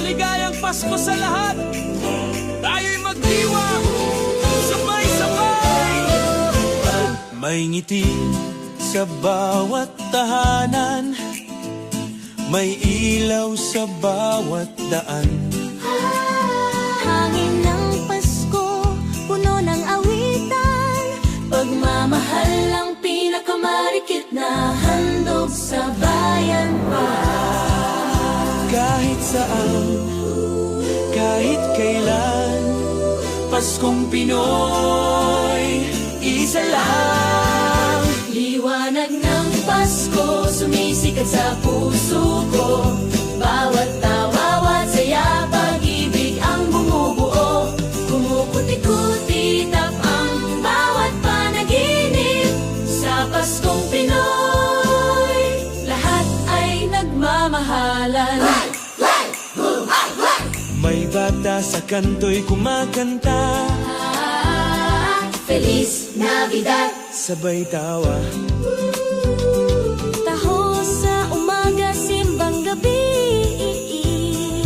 Maligayang Pasko sa lahat. Tayo'y magdiwa, sabay-sabay. May ngiti sa bawat tahanan, may ilaw sa bawat daan. Hangin ng Pasko, puno ng awitan, pagmamahal ang pinakamarikit na handog sa bayan pa. Kahit saan, kahit kailan, Paskong Pinoy, isa lang. Liwanag ng Pasko, sumisikat sa puso ko. Bawat tawa, bawat saya, pag-ibig ang bumubuo. Kumukuti-kutitap ang bawat panaginip. Sa Paskong Pinoy, lahat ay nagmamahalan. May bata sa kanto'y kumakanta, Feliz Navidad. sabay tawa. Taho sa umaga, simbang gabi.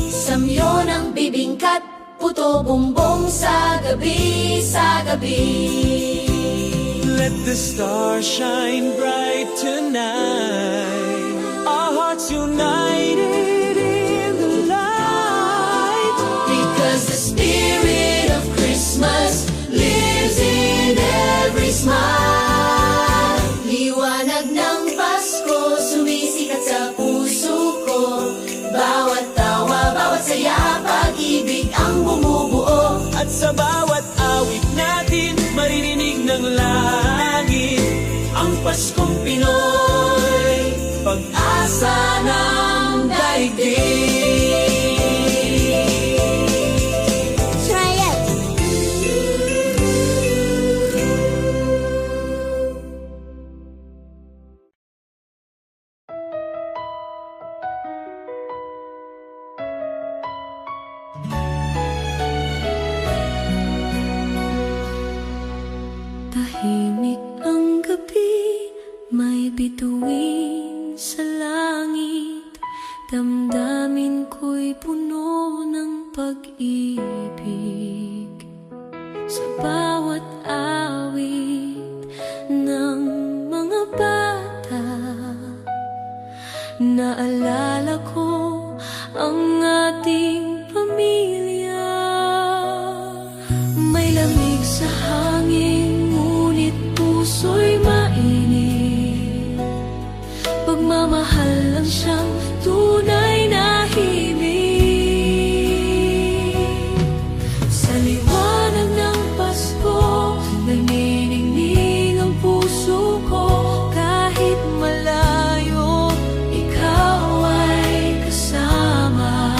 Samyo ng bibingkat, puto bumbong sa gabi, sa gabi. Let the stars shine bright tonight, our hearts united in the light. Because the spirit of Christmas lives in every smile. Liwanag ng Pasko, sumisikat sa puso ko. Bawat tawa, bawat saya, pag-ibig ang bumubuo. At sa bawat awit natin, maririnig ng langit ang Paskong Pinoy, pag-asa ng daigdig. Tahimik ang gabi, may bituin sa langit. Damdamin ko'y puno ng pag-ibig. Sa bawat awit ng mga bata, naalala ko ang ating pamilya. May lamig sa hangin, ngunit puso'y mainit. Pagmamahal lang siyang tunay na himig. Sa liwanag ng Pasko, nanginingning ang puso ko. Kahit malayo, ikaw ay kasama.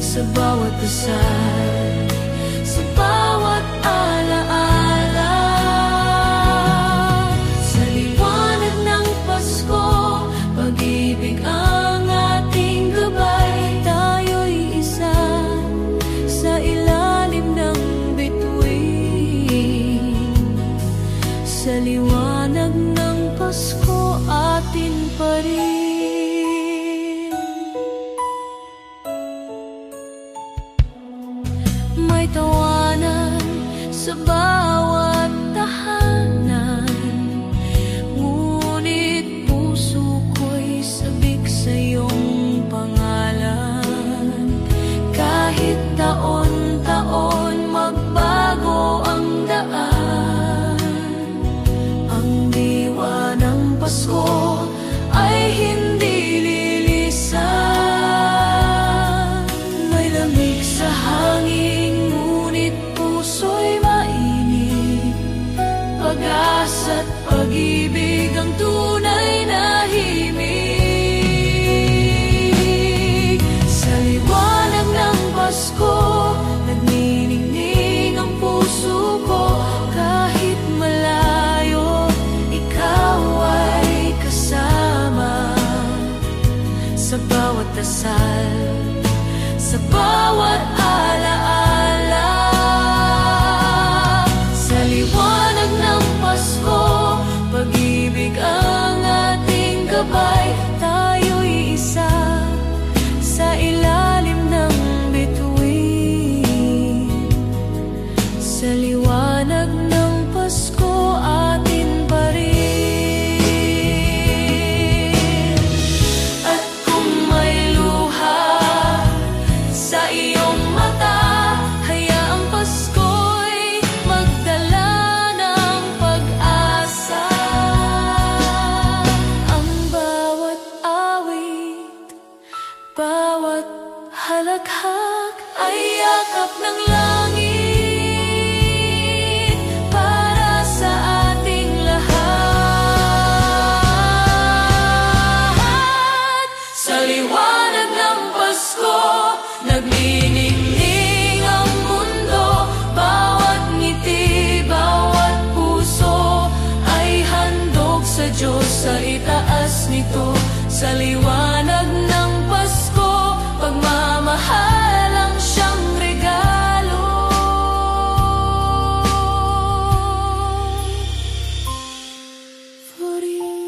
Sa bawat dasal, sa bawat alaala. Sa liwanag ng Pasko, pag-ibig ang ating gabay. Tayo'y isa sa ilalim ng bituin. Sa liwanag ng Pasko, atin pa rin. May tawanan sa bawat tahanan, ngunit puso ko'y sabik sa iyong pangalan. Kahit taon-taon magbago ang daan, ang diwa ng Pasko ay hindi lilisan. May lamig sa hangin, ngunit puso'y mainit. Pag-asa't pag-ibig ang tunay na himig. Sa liwanag ng Pasko, nagniningning ang puso ko. Kahit malayo, ikaw ay kasama. Sa bawat dasal, sa bawat alaala. Sa liwanag ng Pasko, pag-ibig ang ating gabay. Tayo'y isa sa ilalim halakhak ay yakap ng langit para sa ating lahat. Sa liwanag ng Pasko, nagniningning ang mundo. Bawat ngiti, bawat puso ay handog sa Diyos sa itaas nito. Sa liwanag ng Pasko, pagmamahal ang siyang regalo. For you.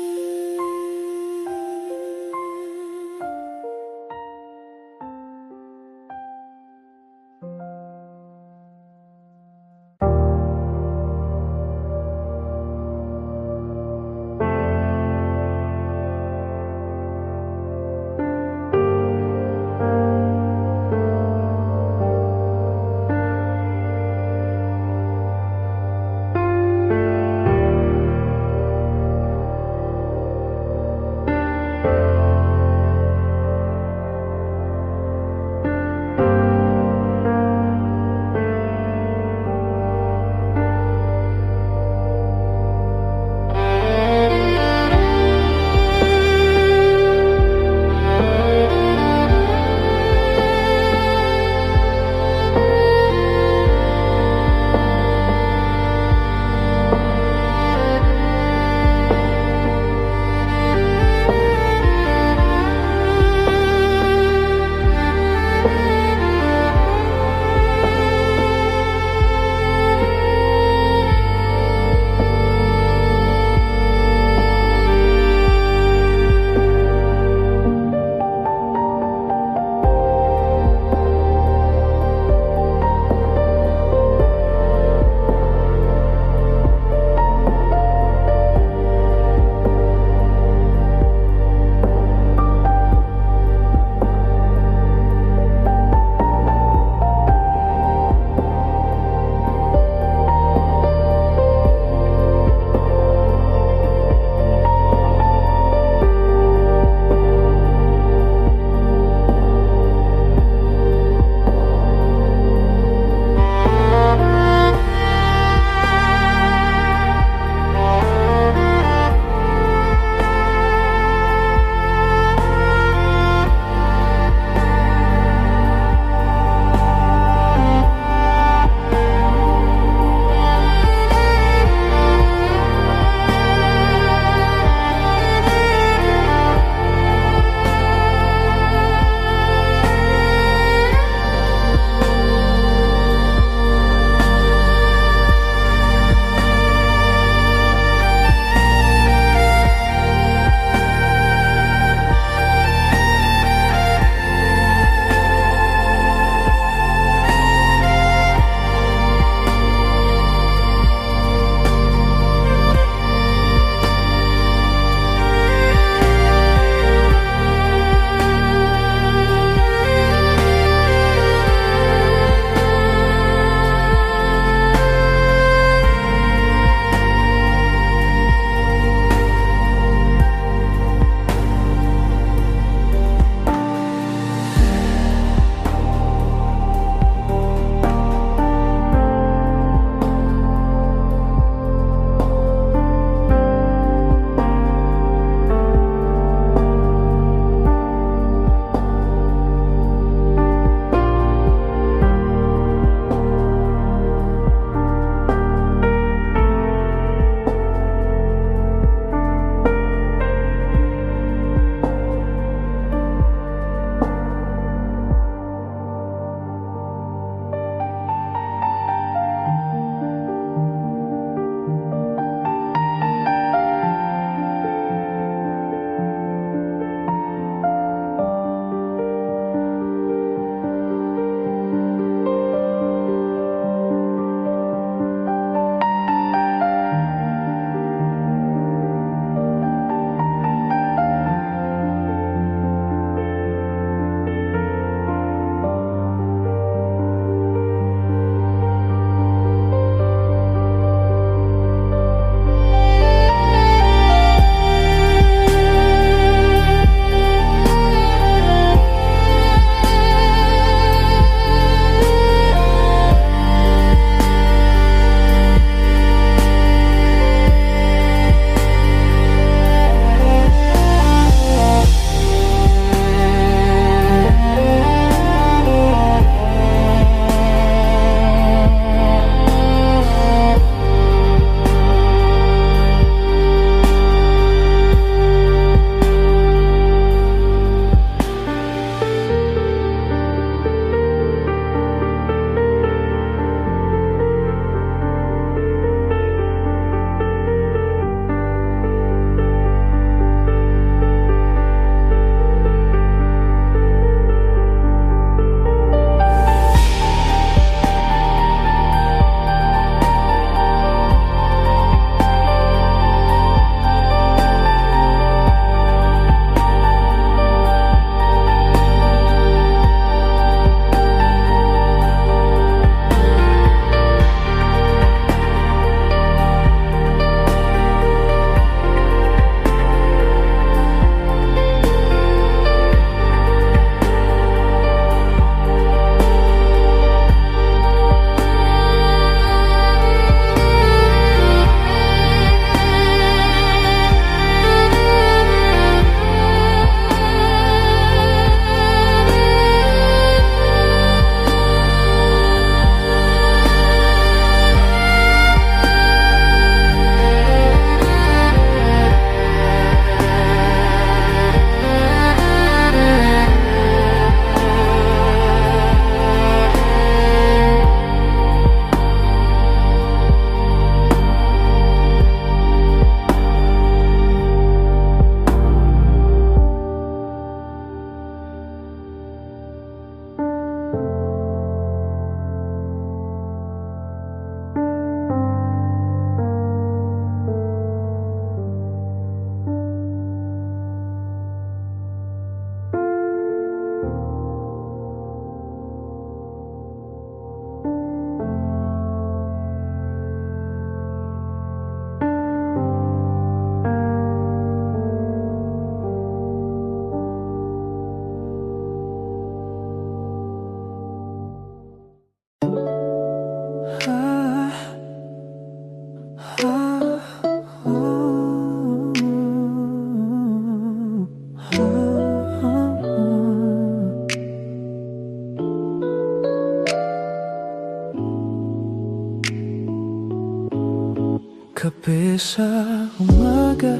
Gabi sa umaga,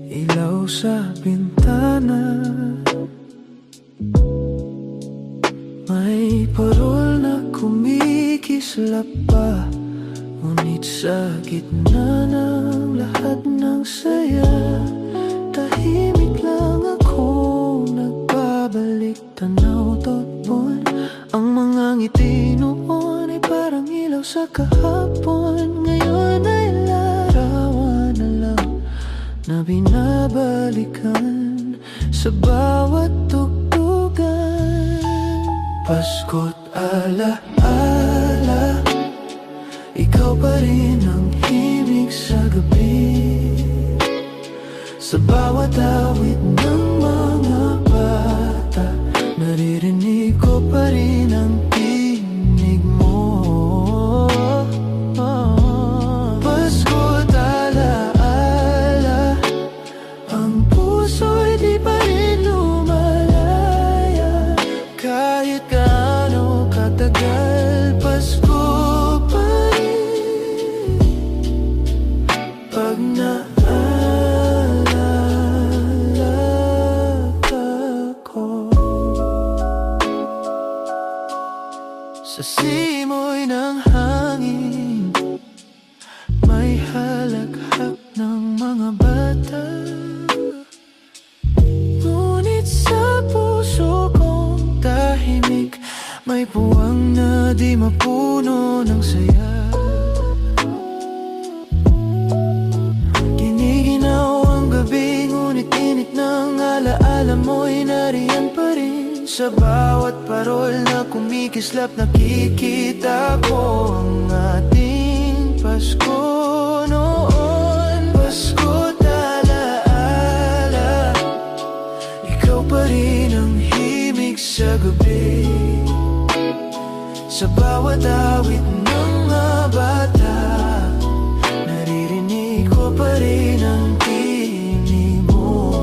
ilaw sa bintana, may parol na kumikislap pa. Ngunit sa gitna ng lahat ng saya, tahimik lang ako nagbabalik tanaw totpon. Ang mga ngiti noon ay parang ilaw sa kahapon. Ngayon ay larawan na lang na binabalikan sa bawat tugtugan. Pasko't alaala, ikaw pa rin ang himig sa gabi. Sa bawat awit ng mga bata, naririnig ko pa rin ang tinig mo. Pasko't alaala, ang puso'y di pa rin lumalaya. Kahit gaano katagal, Pasko pa rin pag naalala ko. Sa simoy ng hangin, may halakhak ng mga bata. Ngunit sa puso kong tahimik, may puwang na di mapuno ng saya. Giniginaw ang gabi, ngunit init ng alaala mo'y nariyan pa rin. Sa bawat parol na kumikislap, nakikita ko ang ating Pasko noon. Pasko't alaala, ikaw pa rin ang himig sa gabi. Sa bawat awit ng mga bata, naririnig ko pa rin ang tinig mo.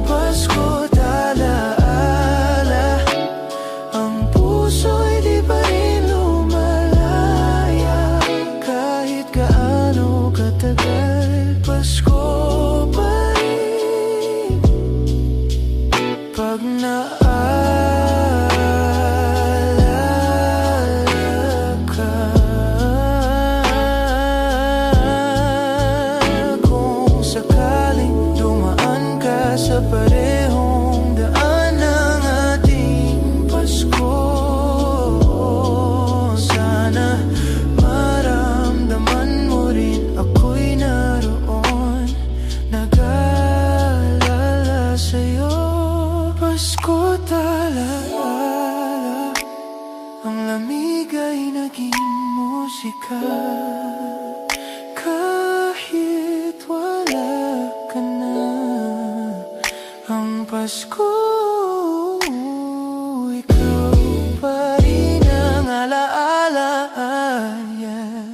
Pasko't alaala, ang puso'y di pa rin lumalaya. Kahit gaano katagal, Pasko pa rin pag sa parehong daan ng ating Pasko. Sana maramdaman mo rin ako'y naroon, nag-aalala sa'yo. Pasko't alaala, ang lamig ay naging musika. Kahit wala ka na, ang Pasko, ikaw pa rin ang alaalaan, yeah.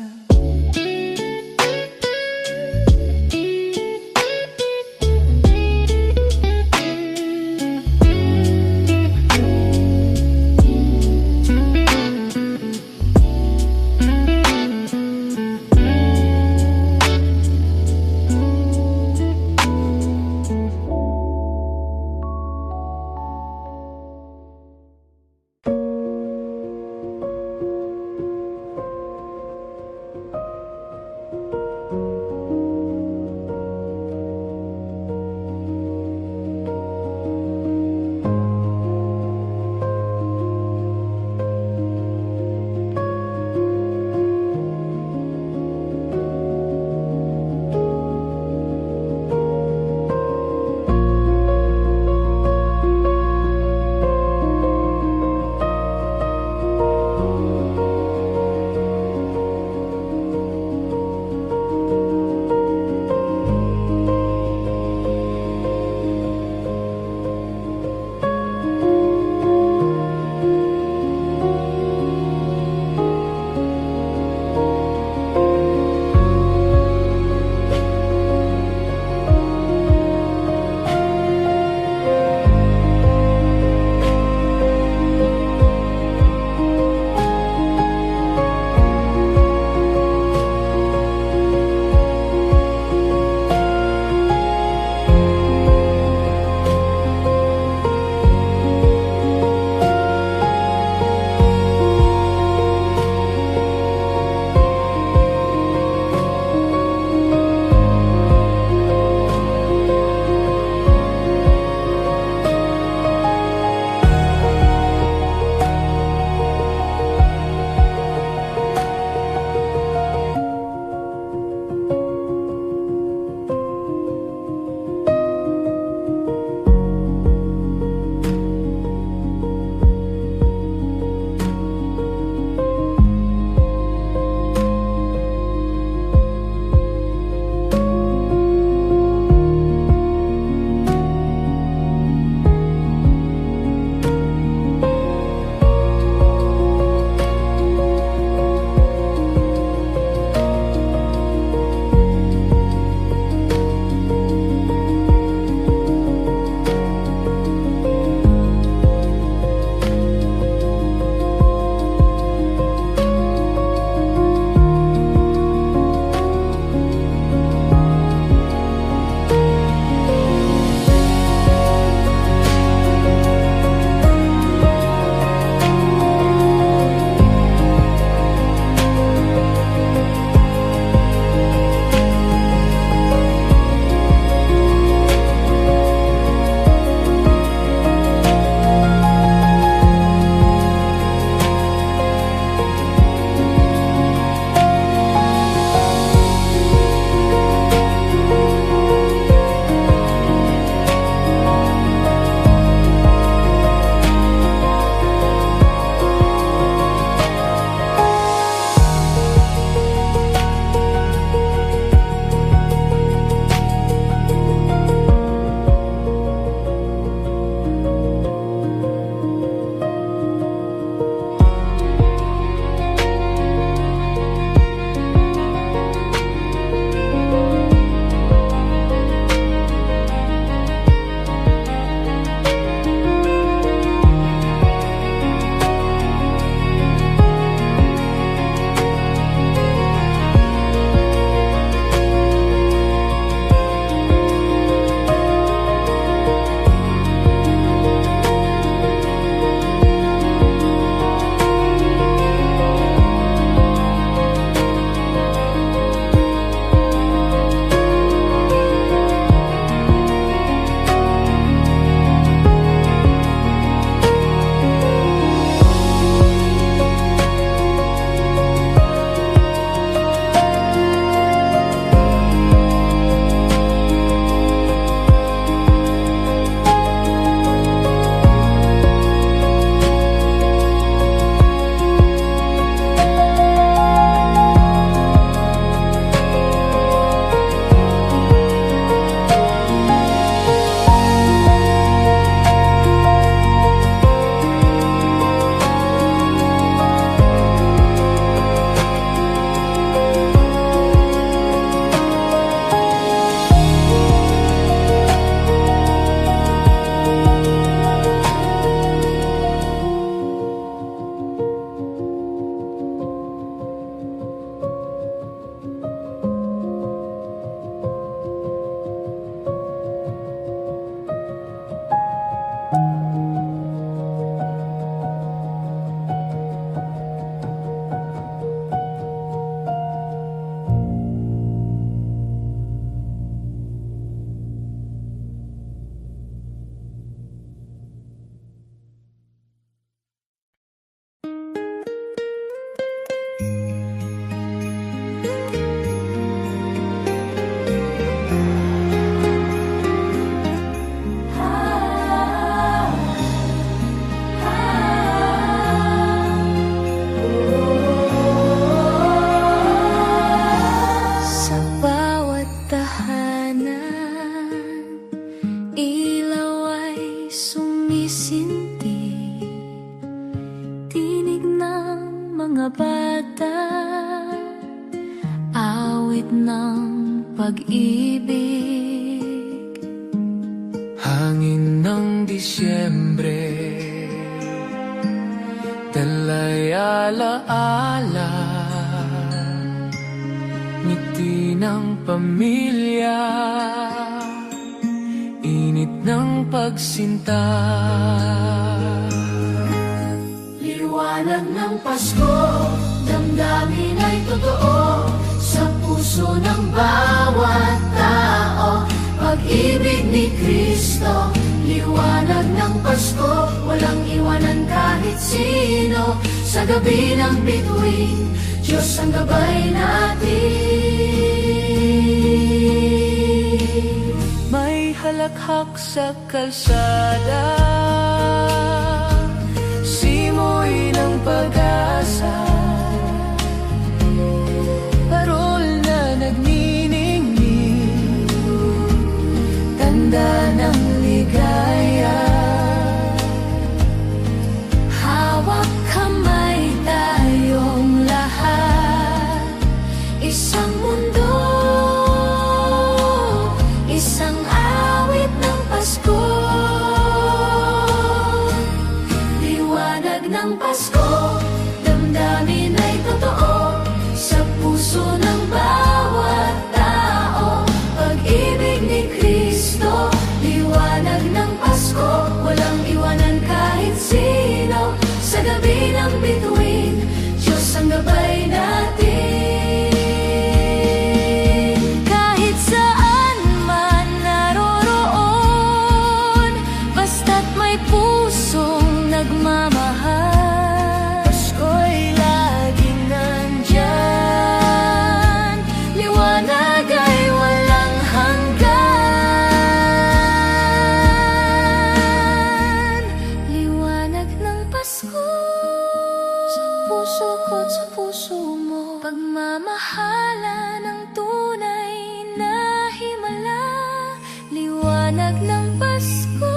sinti, tinig ng mga bata, awit ng pag-ibig, hangin ng Disyembre, dalay alaala, ngiti ng pamilya, init ng pagsinta. Liwanag ng Pasko, damdamin ay totoo sa puso ng bawat tao. Pag-ibig ni Kristo, liwanag ng Pasko, walang iwanan kahit sino. Sa gabi ng bituin, Diyos ang gabay natin. May halakhak sa kalsada, simoy ng pag-asa, parol na nagniningning, tanda ng ligaya. hawak kamay tayong lahat, isang mundo, isang awit ng Pasko. Liwanag ng Pasko, damdamin ay totoo sa puso ng bawat tao. Pag-ibig ni Kristo, liwanag ng Pasko, walang iwanan kahit sino. Sa gabi ng bituin, Diyos ang gabay natin. Kahit saan man naroroon, basta't may pusong nagmamahal, Pasko'y laging nandyan, liwanag ay walang hanggan. Liwanag ng Pasko, sa puso ko't sa puso mo, pagmamahala ng tunay na himala. Liwanag ng Pasko.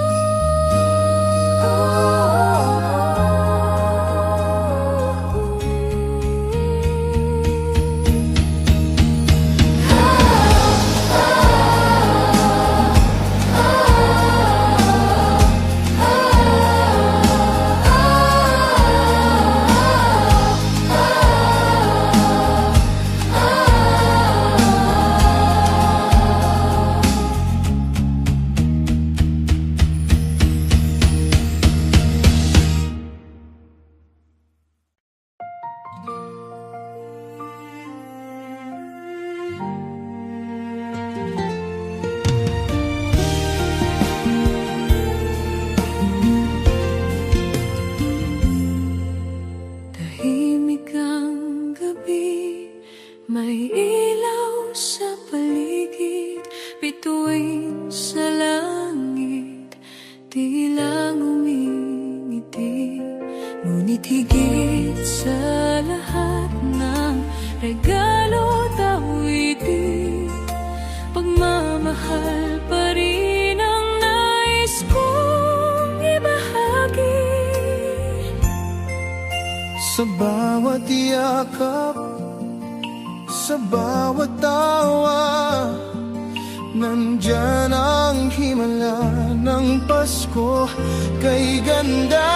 Tahimik ang gabi, may ilaw sa paligid, bituin sa langit, tila ngumingiti. Ngunit higit sa lahat ng regalo at awitin, pagmamahal pa rin ang nais kong ibahagi. sa bawat yakap, sa bawat tawa, nandyan ang himala ng Pasko kay ganda.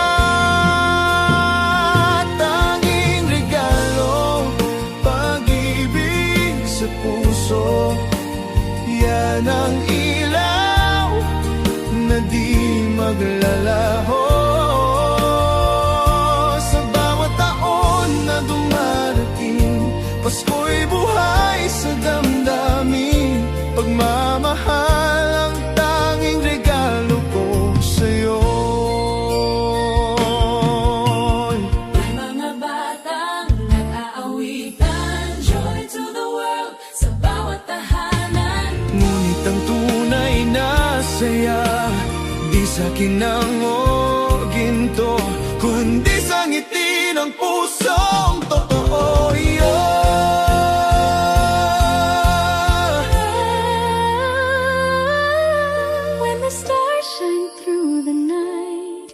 Tanging regalo, pag-ibig sa puso, yan ang ilaw na di maglalaho. Sa bawat taon na dumarating, Pasko'y buhay sa damdamin. Pagmamahal ang tanging regalo ko sa'yo. May mga batang nag-aawitan, joy to the world, sa bawat tahanan. Ngunit ang tunay na saya, di sa kinang o ginto, kundi sa ngiti ng pusong totoo. When the stars shine through the night,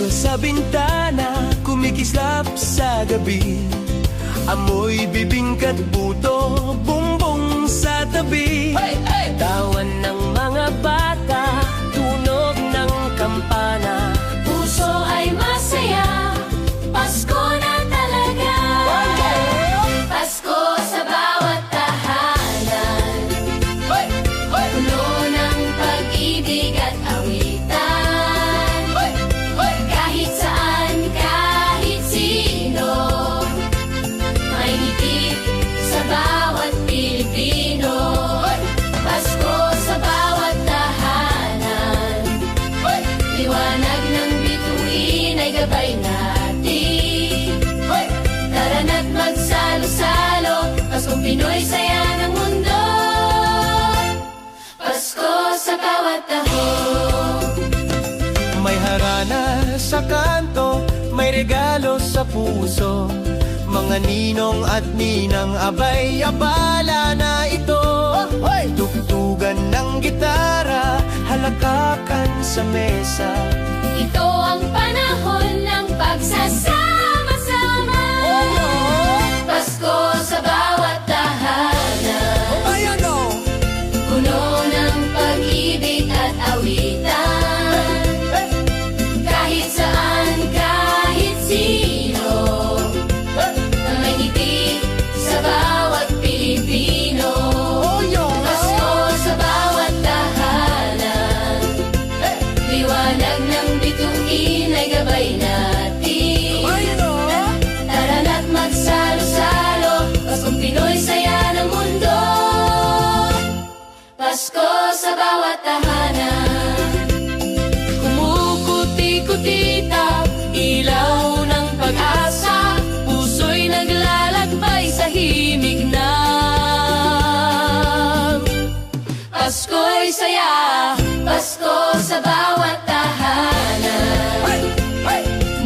Sa bintana, kumikislap sa gabi, amoy bibingkat buto, bumbong sa tabi. Tawan ng mga bata, tunog ng kampana. Puso ay masaya, Pasko na talaga. Pasko sa bawat tahanan, puno ng pag-ibig at awitan. Kahit saan, kahit sino, may ngiti sa bawat Pilipino. Pasko sa bawat tahanan, liwanag ng bituin ay gabay natin. Tara na't magsalo-salo, Paskong Pinoy, saya ng mundo. Pasko sa bawat tahong, May harana sa kanto, may regalo sa puso. Mga ninong at ninang abay, abala na ito. Tugtugan ng gitara, halakakan sa mesa. ito ang panahon ng pagsasama-sama. Pasko sa bawat tahanan, puno ng pag-ibig at awitan. Kahit saan, kahit sino, may ngiti sa bawat Pilipino. Pasko sa bawat tahanan, liwanag ng bituin ay gabay natin. Tara na't magsalo-salo, Paskong Pinoy, saya ng mundo. Pasko sa bawat tahanan, kumukuti-kutita, ilaw ng pag-asa, puso'y naglalakbay sa himig ng Pasko'y saya. Pasko sa bawat tahanan,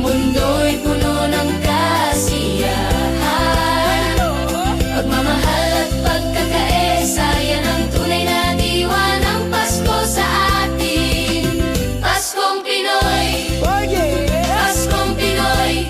mundo'y puno ng kasiyahan. Pagmamahal at pagkakaisa, yan ang tunay na diwa ng Pasko sa atin. Paskong Pinoy, Paskong Pinoy.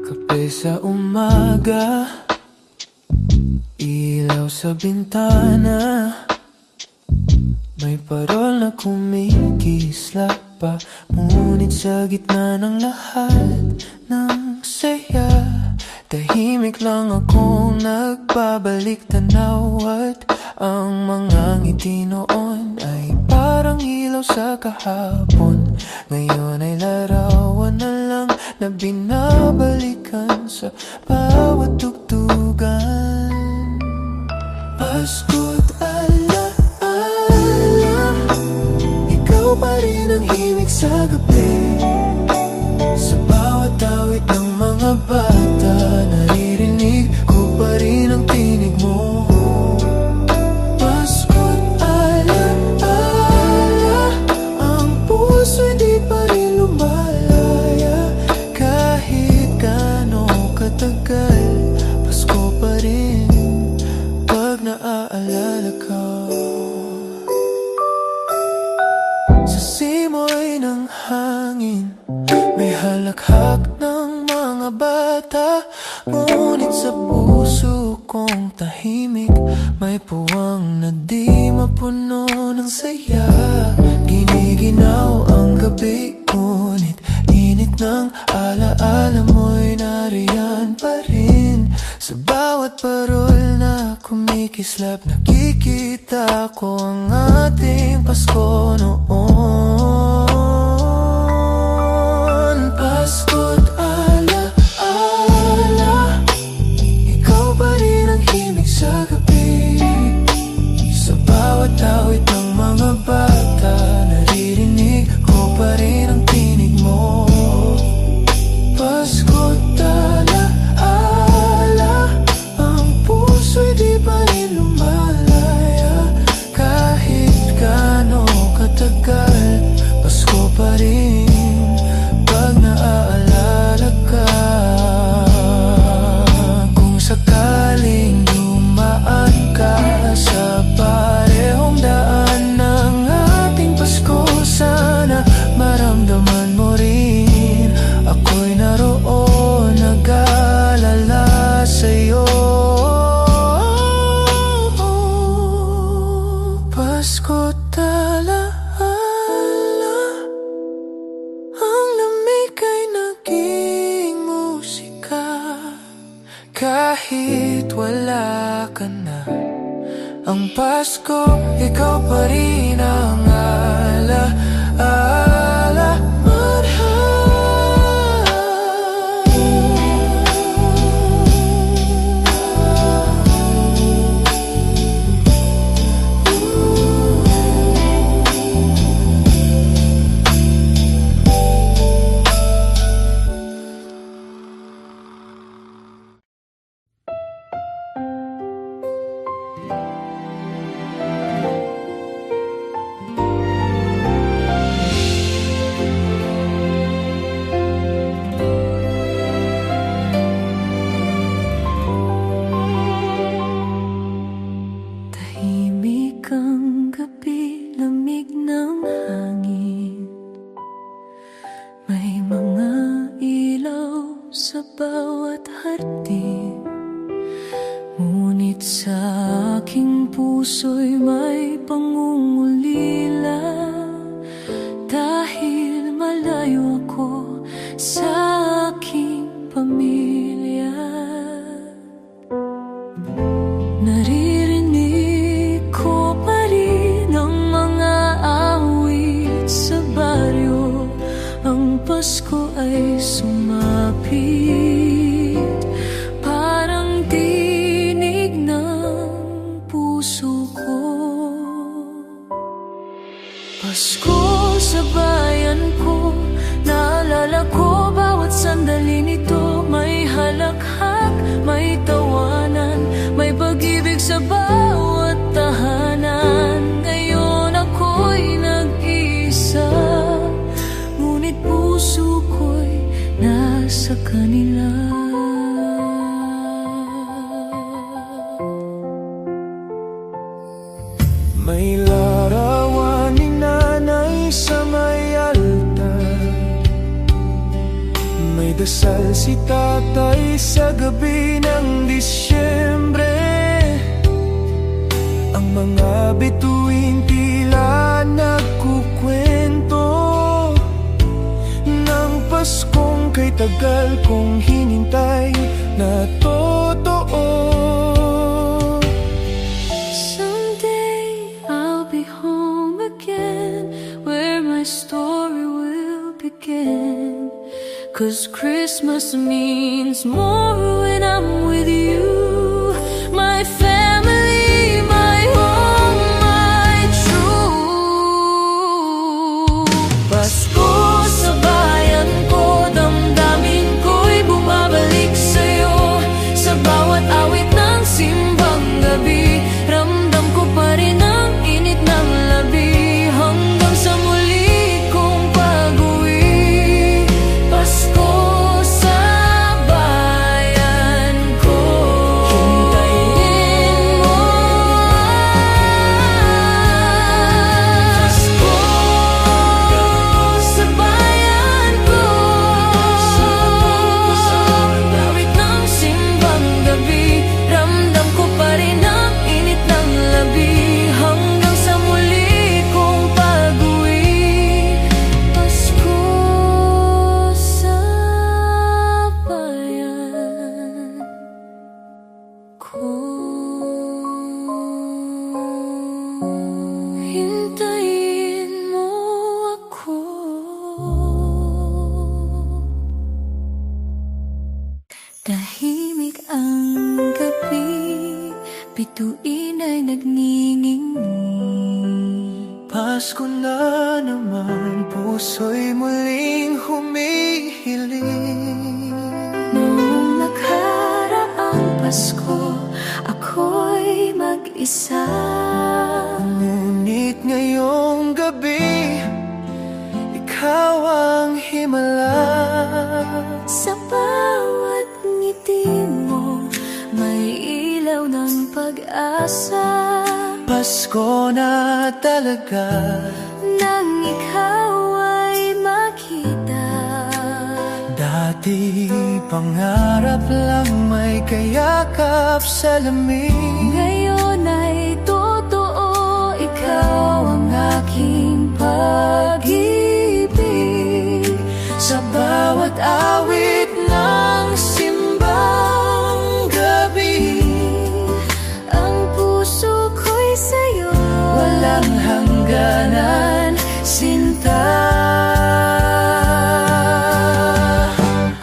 Kape sa umaga, ilaw sa bintana, may parol na kumikislap pa. Ngunit sa gitna ng lahat ng saya, tahimik lang akong nagbabalik tanaw. At ang mga ngiti noon ay parang ilaw sa kahapon. Ngayon ay larawan na lang na binabalikan sa bawat tugtugan. Pasko't alaala, ikaw pa rin ang himig sa gabi. Sa bawat awit ng mga bata, naririnig ko pa rin ang tinig mo. Pasko't alaala, ang puso'y di pa rin lumalaya. Kahit gaano katagal, Pasko pa rin pag naaalala ka. Sa simoy ng hangin, may halakhak ng mga bata. Ngunit sa puso kong tahimik, may puwang na di mapuno ng saya. Giniginaw ang gabi, ngunit init ng alaala mo'y nariyan pa rin. Sa bawat parol na kumikislap, nakikita ko ang ating Pasko noon. Pasko't alaala, ikaw pa rin ang himig sa gabi. Sa bawat awit ng mga bata, naririnig ko pa rin ang tinig mo. Pasko't alaala, ang puso'y di pa rin lumalaya. Kahit gaano katagal, Pasko pa rin pag naaalala ka. Kung sakaling dumaan ka sa parehong daan ng ating Pasko, sana maramdaman mo rin ako'y naroon, nag-aalala sa'yo. Pasko't alaala, ang lamig ay naging musika. Kahit wala ka na, ang Pasko, ikaw pa rin ang alaala. Tahimik ang gabi, lamig ng hangin. May mga ilaw sa bawat hardin. Ngunit sa aking puso'y may pangungulila. Dahil malayo ako sa aking pamilya. Naririnig ko pa rin ang mga awit sa baryo. Ang Pasko ay sumapit, parang tinig ng puso ko. Pasko sa bayan ko, naalala ko bawat sandali nito. May halakhak, may tawanan, may pag-ibig sa bawat tahanan. Ngayon ako'y nag-iisa, ngunit puso ko'y nasa kanila. May larawan ni nanay sa may altar, may dasal si tatay sa gabi ng Disyembre. Ang mga bituin tila nagkukwento ng Paskong kay tagal kong hinintay na totoo. Someday I'll be home again, where my story will begin. 'Cause Christmas means more when I'm with you, my family, my home, my true. Pasko sa bayan ko, damdamin ko'y bumabalik sa'yo. Sa bawat awit ng simbang gabi, ramdam ko pa rin ang init ng labi. Hanggang sa muli kong pag-uwi, Pasko sa bayan ko. Hintayin mo. Pasko sa bayan ko. Awit ng simbang gabi, ramdam ko pa rin ang init ng labi. Hanggang sa muli kong pag-uwi, Pasko sa bayan ko. Hintayin mo ako. Tahimik ang gabi, bituin ay nagniningning. Pasko na naman, puso'y muling humihiling. Noong nakaraang Pasko, ako'y mag-isa. Ngunit ngayong gabi, ikaw ang himala. Sa bawat ngiti mo, may ilaw ng pag-asa. Pasko na talaga, Nang ikaw ay makita. dati pangarap lang may kayakap sa lamig. Ngayon ay totoo, ikaw ang aking pag-ibig. Sa bawat awit ng simbang gabi, Ang puso ko'y sa'yo, walang hangganan, sinta.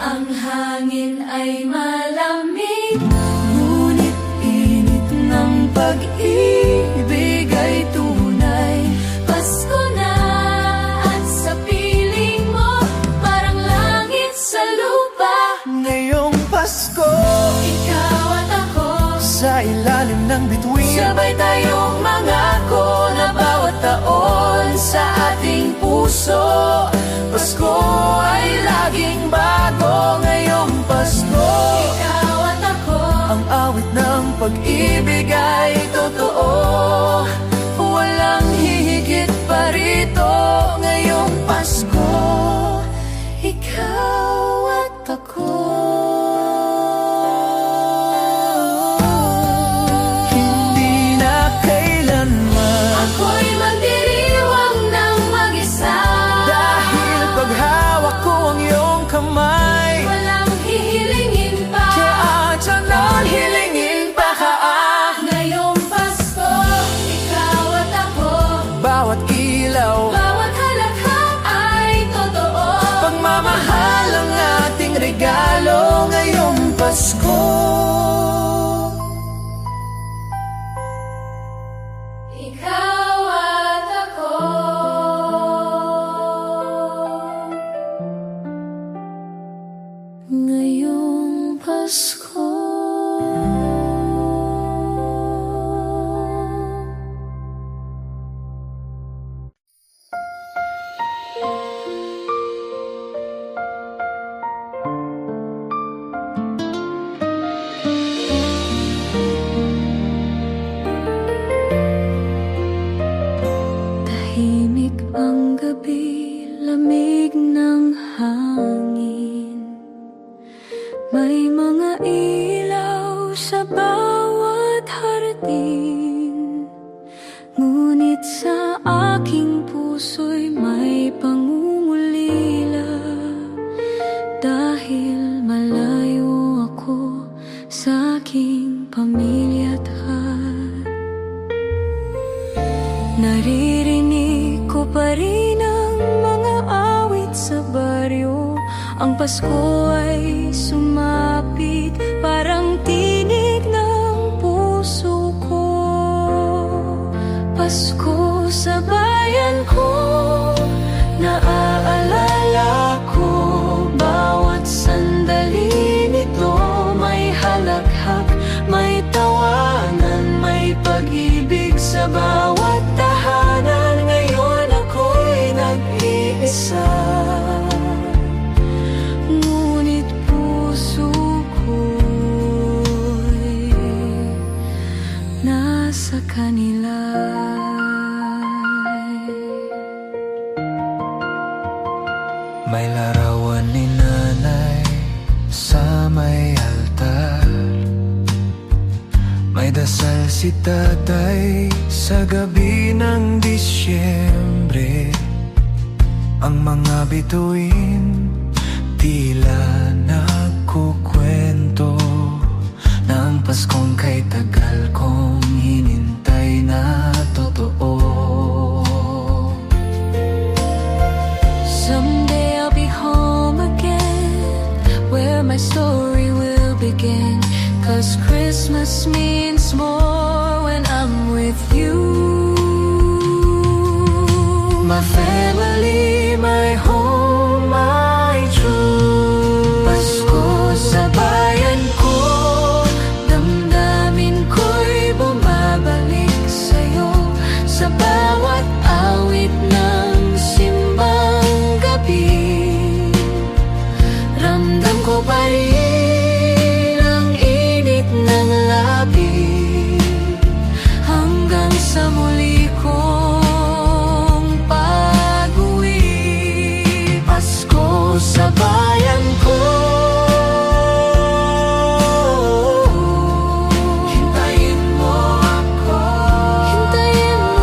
ang hangin ay malamig, ngunit init ng Pag-ibig ay tunay. Pasko na at sa piling mo, parang langit sa lupa. Ngayong Pasko, Ikaw at ako, sa ilalim ng bituin, sabay tayong mangako na bawat taon sa ating puso, Pasko ay laging bago. Ngayong Pasko, ikaw at ako, ang awit ng pag-ibig ay totoo. Walang hihigit pa rito. Ngayong Pasko, ikaw at ako. hindi na kailanman Ako'y magdiriwang ng mag-isa. Ngunit sa aking puso'y may pangungulila, dahil malayo ako sa aking pamilya at hat. Naririnig ko pa rin ang mga awit sa baryo. Ang Pasko ay sumapit, parang tinig ng puso ko. Pasko sa bayan ko, naaalala ko. Bawat sandali nito may halakhak, may tawanan, may pag-ibig sa bawat tahanan. Ngayon ako'y nag-iisa, ngunit puso ko'y nasa kanila. May larawan ni nanay sa may altar, may dasal si tatay sa gabi ng Disyembre. Ang mga bituin tila nagkukwento ng Paskong kay tagal kong hinintay na totoo. Someday I'll be home again, where my story will begin. 'Cause Christmas means more when I'm with you. My family, my home, my truth. Pasko sa bayan ko, damdamin ko'y bumabalik sa'yo. Sa bawat awit ng simbang gabi, ramdam ko pa rin ang init ng labi. Hanggang sa muli kong pag-uwi. Pasko sa bayan ko, hintayin mo ako. Hintayin mo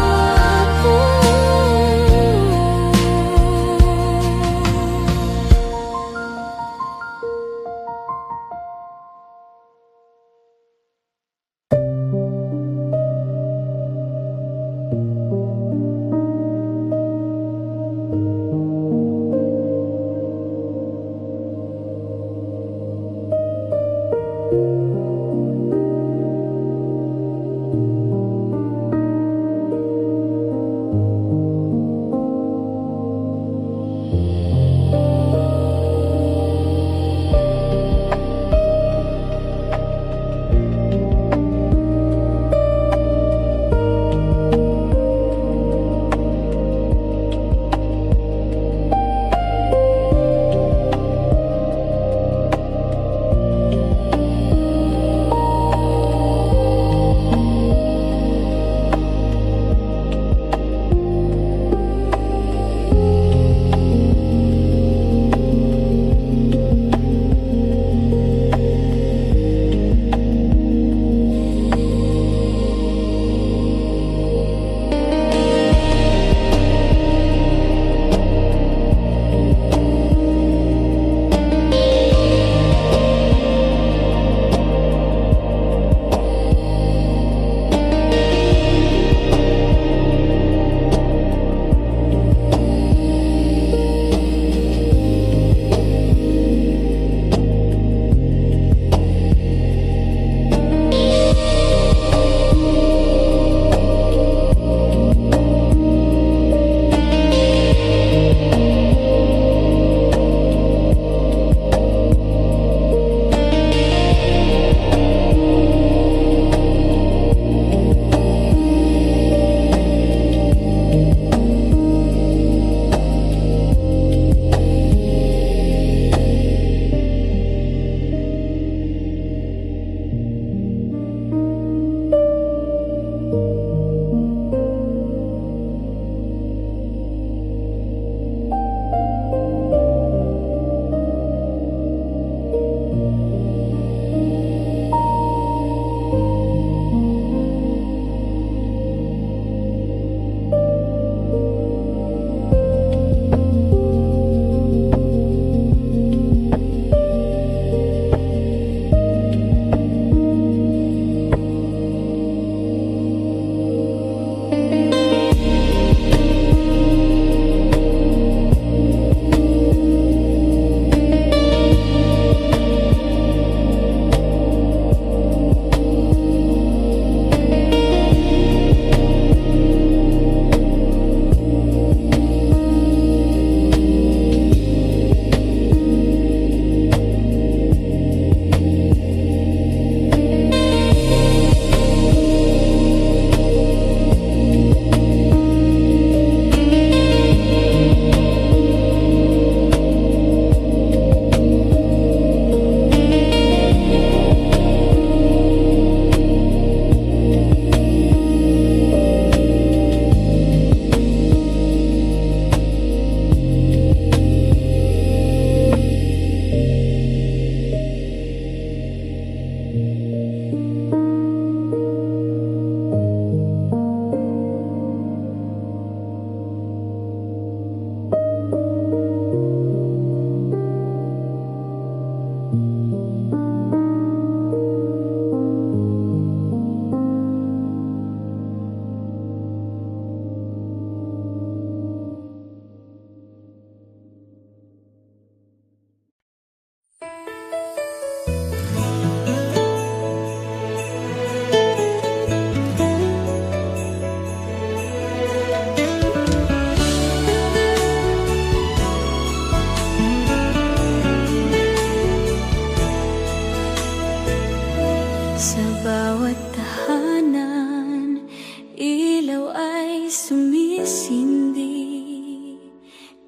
sumisisindihan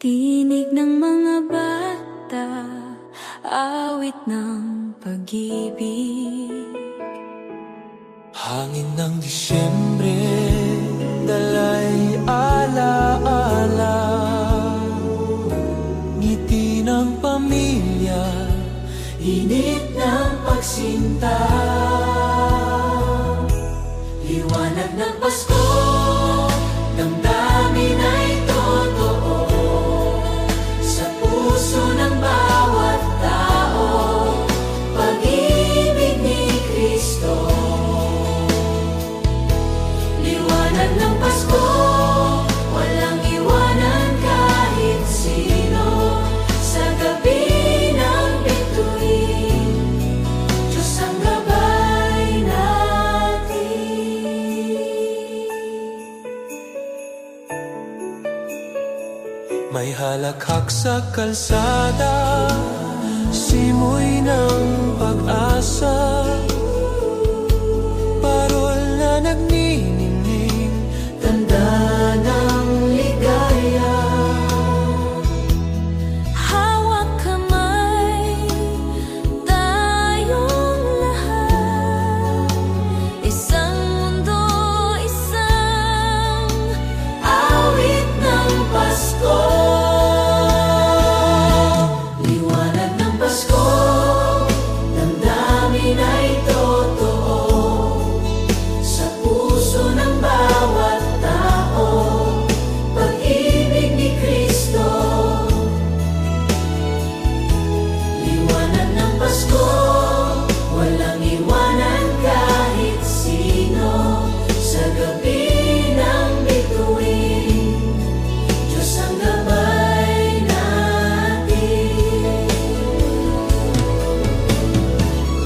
tinig ng mga bata, awit ng pag-ibig. Hangin ng Disyembre, dalay ala-ala, ngiti ng pamilya, init ng pagsinta, liwanag ng Pasko, damdamin ay totoo sa puso ng bawat tao, pag-ibig ni Kristo. Liwanag ng Pasko, walang iwanan kahit sino, sa gabi ng bituin, Diyos ang gabay natin. May halakhak sa kalsada, simoy ng pag-asa, parol na nagniningning, tanda ng ligaya. Hawak kamay, tayong lahat, isang mundo, isang Awit ng Pasko, liwanag ng Pasko, damdamin ay totoo sa puso ng bawat tao, pag-ibig ni Kristo. Liwanag ng Pasko, walang iwanan kahit sino, sa gabi ng bituin, Diyos ang gabay natin.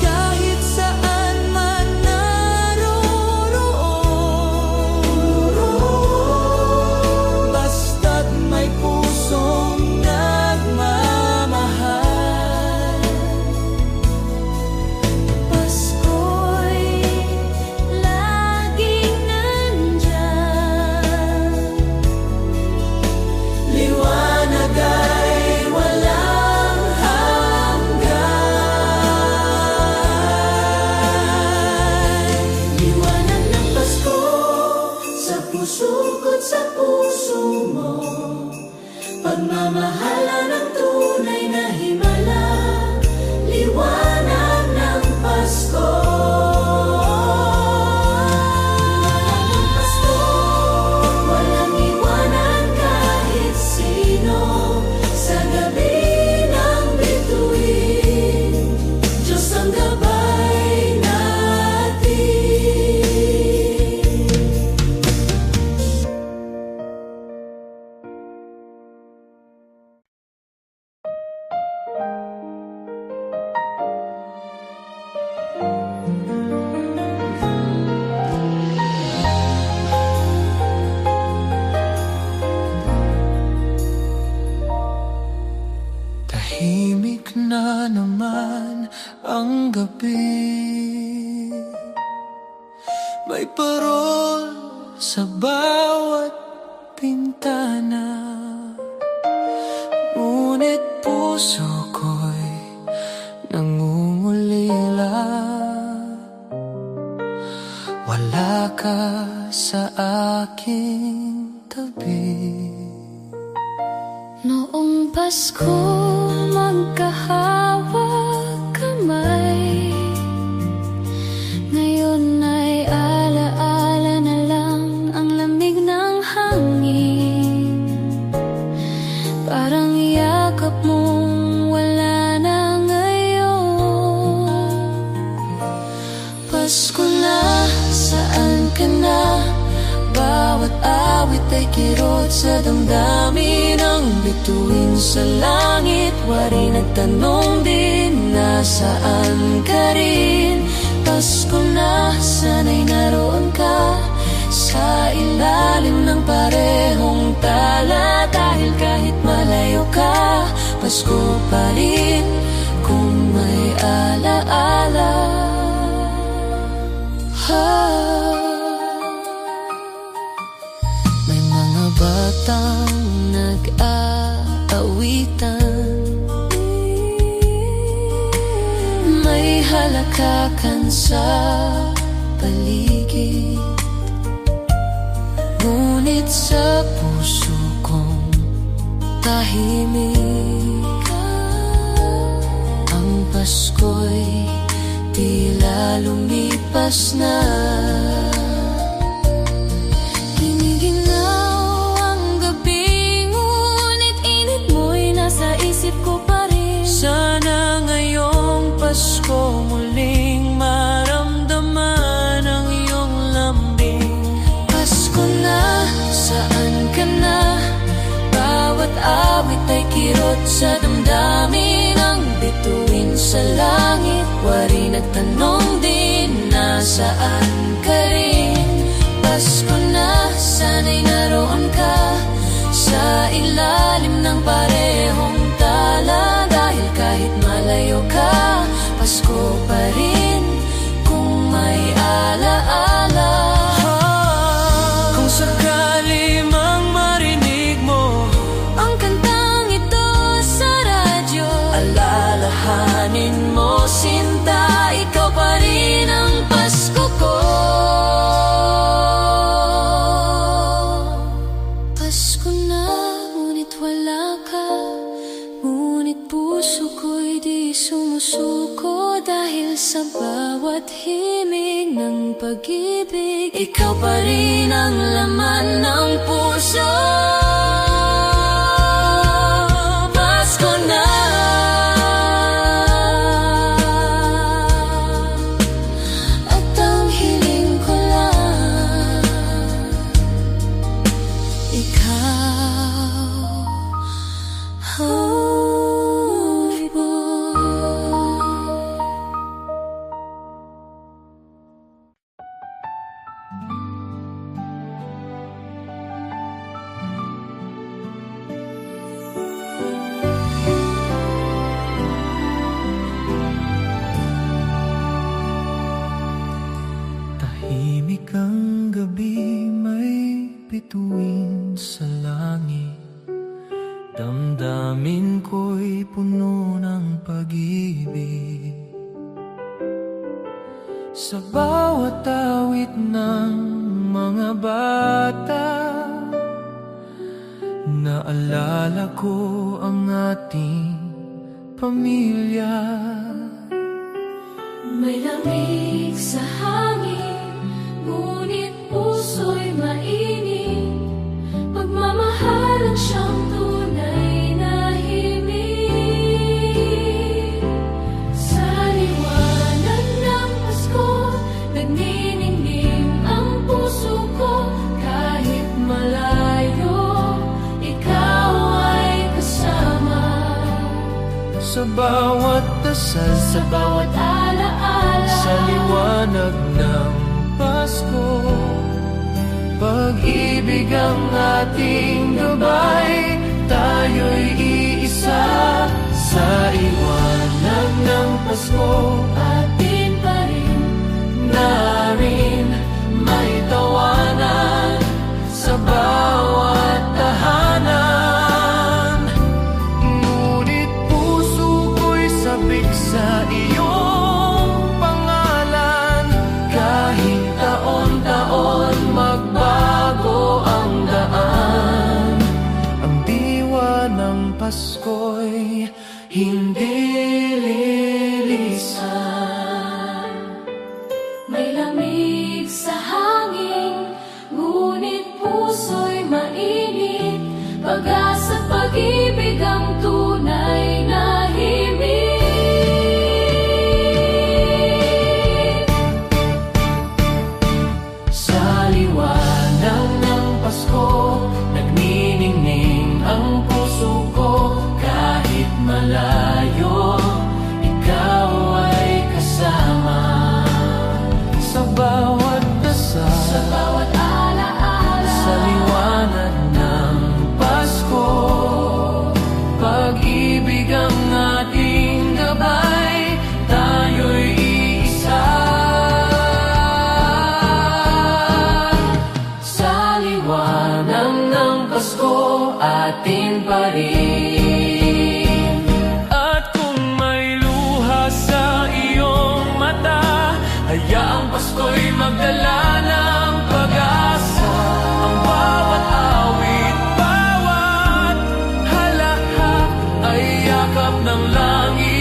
Kahit saan man naroroon, basta't may pusong nagmamahal, Pasko'y laging nandyan. liwanag ay walang hanggan. Liwanag ng Pasko, sa puso ko't sa puso mo, pagmamahala ng tunay na himala. Liwanag ng Pasko, liwanag ng Pasko, walang iwanan kahit sino, sa gabi ng bituin, Diyos ang gabay natin. Tahimik na naman ang gabi, may parol sa bawat pintana, ngunit puso ko'y nangungulila. Wala ka sa aking tabi. Noong Pasko, magkahawag kamay. Ngayon ay ala-ala na lang ang lamig ng hangin. Parang yakap mong wala na ngayon. Pasko na, saan ka na? Bawat awit ay kirot sa damdamin, ang bituin sa langit. Wari nagtanong din, nasaan ka rin? Pasko na, sana'y naroon ka sa ilalim ng parehong tala. Dahil kahit malayo ka, Pasko pa rin kung may ala-ala. May mga batang nag-aawitan. May halakakan sa paligid, ngunit sa puso kong tahimik. Ang Pasko'y tila lumipas na. Giniginaw ang gabi, ngunit init mo'y nasa isip ko pa rin. Sana ngayong Pasko muling maramdaman ang iyong lambing. Pasko na, saan ka na? Bawat awit ay kirot sa damdamin. Ang bituin sa langit, wari nagtanong din, nasaan ka rin? Pasko na, sana'y naroon ka sa ilalim ng parehong tala. Dahil kahit malayo ka, Pasko pa rin kung may alaala. Kung sakali mang marinig mo ang kantang ito sa radyo, alalahanin mo, sinta, ikaw pa rin ang Pasko ko. Pasko na, ngunit wala ka, ngunit puso ko'y di sumusuko. Dahil sa bawat himig ng pag-ibig, ikaw pa rin ang laman ng puso. Pasko na, at ang hiling ko lang, ikaw, Holy Boy. Tahimik ang gabi, may bituin sa langit. Damdamin ko'y puno ng pag-ibig. Sa bawat awit ng mga bata, naalala ko ang ating pamilya. May lamig sa hangin, ngunit puso'y mainit. Pagmamahalan siyang tunay na himig. Sa liwanag ng Pasko, nagniningning ang puso ko. Kahit malayo, ikaw ay kasama. Sa bawat dasal, Sa bawat alaala, sa liwanag ng Pasko, pag-ibig ang ating gabay. Tayo'y iisa sa liwanag ng Pasko. atin pa rin. Narin may tawanan sa bawat tahanan. Ngunit puso ko'y sabik sa iyong pangalan. Kahit taon-taon magbago ang daan, ang diwa ng Pasko'y hindi lilisan. May lamig sa hangin, ngunit puso'y mainit. Pag-asa, pag-ibig ang tunay na himig. Sa liwanag ng Pasko, nagniningning ang puso ko. Kahit malayo, ikaw ay kasama. Sa bawat dasal, Sa bawat alaala, sa liwanag ng Pasko, Pasko atin pa rin. At kung may luha sa iyong mata, hayaang Pasko'y magdala ng pag-asa. Ang bawat awit, bawat halakhak ay yakap ng langit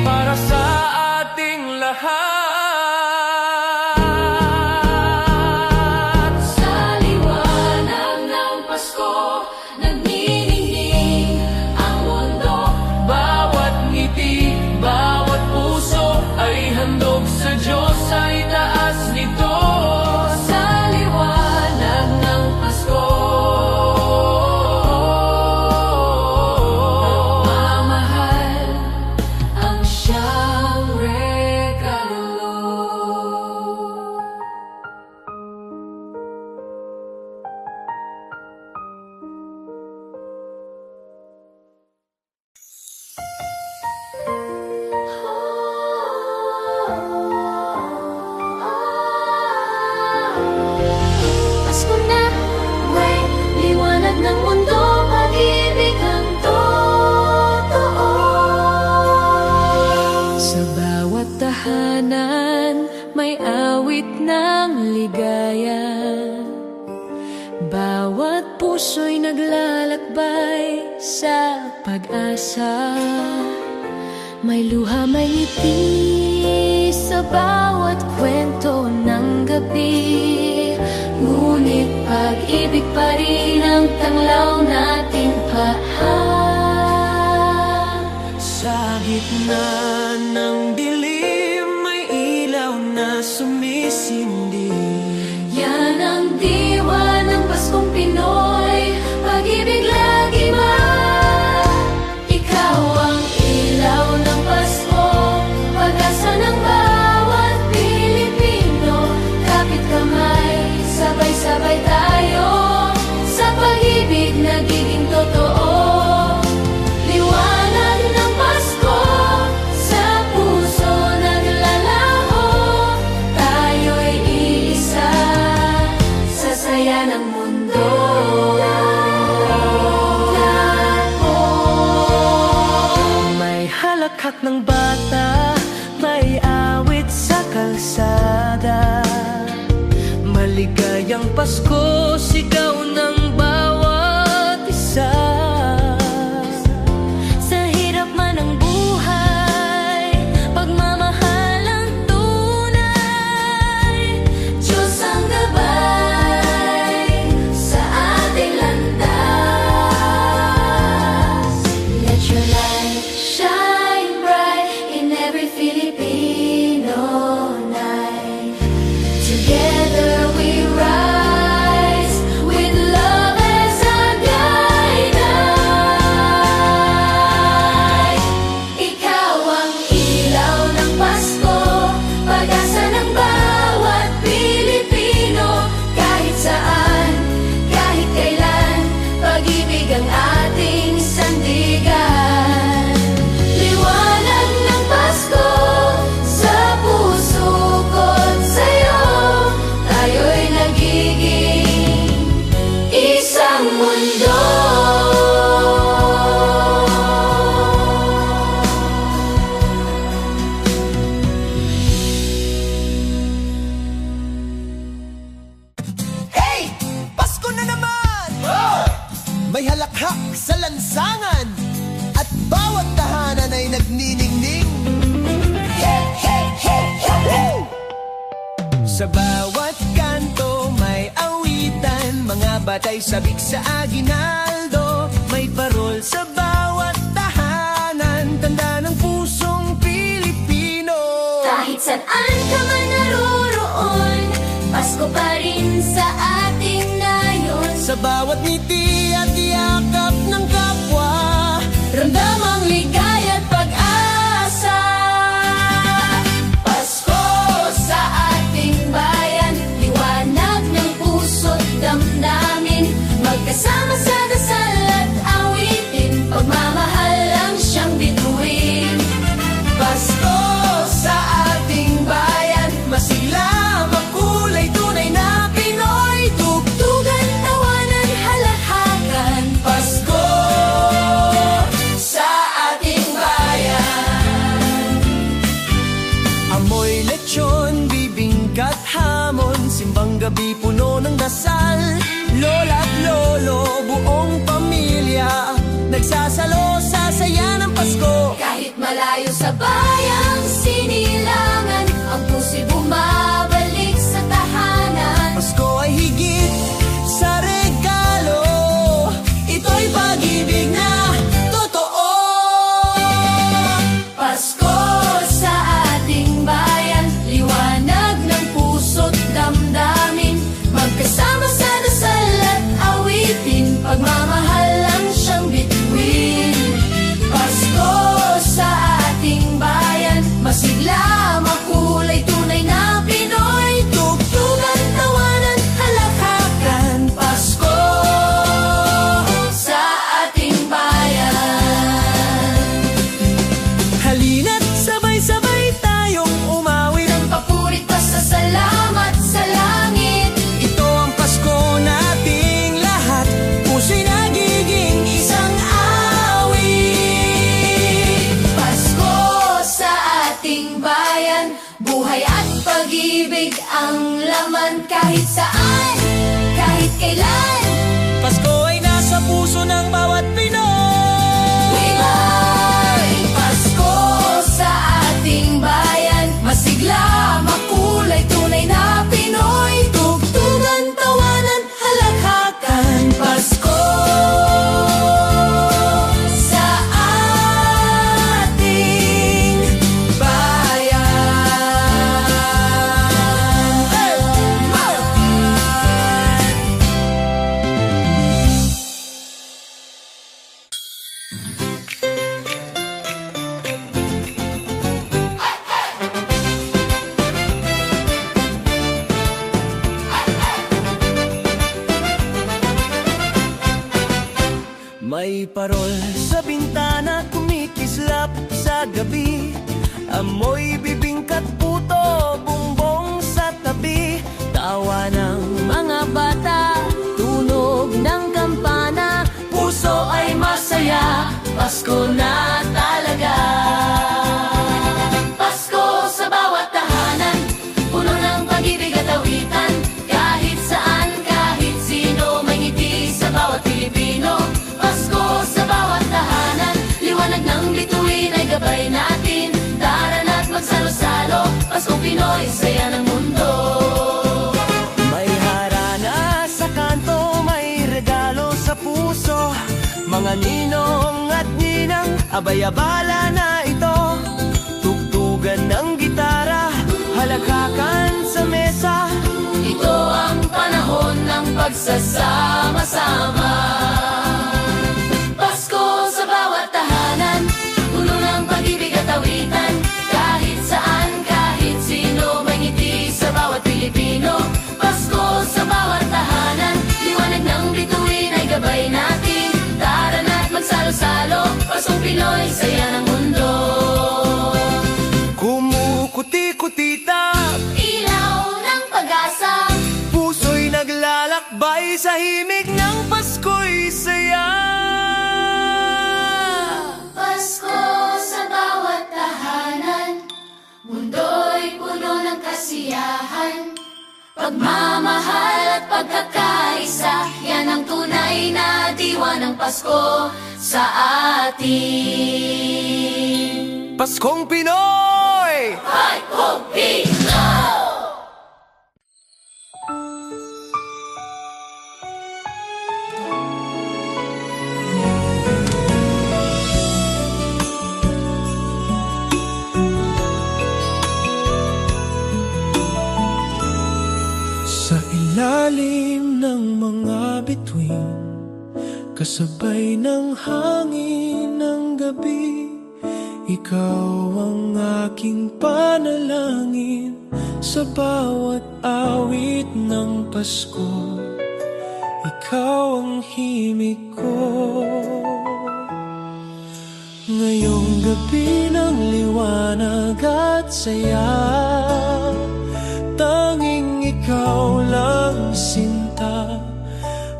para sa ating lahat. Sa liwanag ng Pasko, nagniningning ang mundo. Bawat ngiti, bawat puso ay handog sa Diyos sa itaas nito. Sa liwanag ng Pasko, nagmamahal ang siyang regalo. Pasko na, may liwanag ng mundo, pag-ibig ang totoo. Sa bawat tahanan, may awit ng ligaya. Bawat puso'y naglalakbay sa pag-asa. May luha, may ngiti sa bawat kwento ng gabi. Ngunit pag-ibig pa rin ang tanglaw nating pahal. Sa gitna ng dilim, may ilaw na sumisindi. Yan ang diwa ng Paskong Pinoy, pag-ibig lagi ikaw ang ilaw ng Pasko, pag-asa ng bawat Pilipino. Kapit kamay, sabay-sabay tayo, sa pag-ibig nagiging totoo. Liwanag ng Pasko, sa puso naglalaho. Tayo'y iisa, sa saya ng mundo. May halakhak ng bata, may awit sa kalsada. Maligayang Pasko, sigaw ng bawat isa. Sa hirap man ng buhay, pagmamahal ang tunay. Diyos ang gabay sa ating landas. Let your light shine bright in every Filipino night. Together we rise with love as our guide. Ikaw ang ilaw ng Pasko, pag-asa ng bawat Pilipino. Kahit saan, kahit kailan, pag-ibig ang ating sandigan. Liwanag ng Pasko, sa puso ko't sa'yo, tayo'y nagiging isang mundo. Hey! Pasko na naman! May halakhak sa lansangan, at bawat tahanan ay nagniningning. Sa bawat kanto may awitan, mga batay sabik sa aginaldo. May parol sa bawat tahanan, tanda ng pusong Pilipino. Kahit saan ka man naroroon, Pasko pa rin sa ating nayon. Sa bawat ngiti at yakap ng kapwa, Ramdam ang ligaya at pag-asa. Pasko sa ating bayan, liwanag ng puso't damdamin. Magkasama sa dasal at awitin, pagmamahal ang siyang bituin. Pasko sa ating bayan, masigla, makulay, tunay na Pinoy. Tugtugan saan, kahit kailan. Pasko ay nasa puso ng bawat Pinoy. May Pasko sa ating bayan, masigla, makulay, tunay na Pinoy. Tugtugan, tawanan, halakhakan, Pasko sa ating bayan. May parol sa bintana, kumikislap sa gabi. Amoy bibingkat, puto, bumbong sa tabi. Tawa ng Mga bata, tunog ng kampana, Puso ay masaya, Pasko na talaga. Pasko sa bawat tahanan, puno ng pag-ibig at awitan. Kahit saan, kahit sino, may ngiti sa bawat Pilipino. Pasko sa bawat tahanan, liwanag ng bituin ay gabay natin. Tara na't magsalo-salo, Paskong Pinoy, saya ng mundo. may harana sa kanto, may regalo sa puso. Mga ninong at ninang, abay-abala na ito. Tugtugan ng gitara, halakhakan sa mesa. Ito ang panahon ng pagsasama-sama. Pasko sa bawat tahanan, puno ng pag-ibig at awitan. Kahit saan, kahit sino, may ngiti sa bawat Pilipino. Pasko sa bawat tahanan, liwanag ng bituin ay gabay natin. Tara na't magsalo-salo, Paskong Pinoy, saya ng mundo. Kumukuti-kutita, Ilaw ng pag-asa, puso'y naglalakbay sa himig ng Pasko'y saya. Pasko sa bawat tahanan, mundo'y puno ng kasiyahan. Pagmamahal at pagkakaisa, yan ang tunay na diwa ng Pasko sa atin. Paskong Pinoy! Ay, Pino! Sa ilalim ng mga bituin, kasabay ng hangin ng gabi, ikaw ang aking panalangin. Sa bawat awit ng Pasko, ikaw ang himig ko. Ngayong gabi ng liwanag at saya, tanging ikaw lang sinta,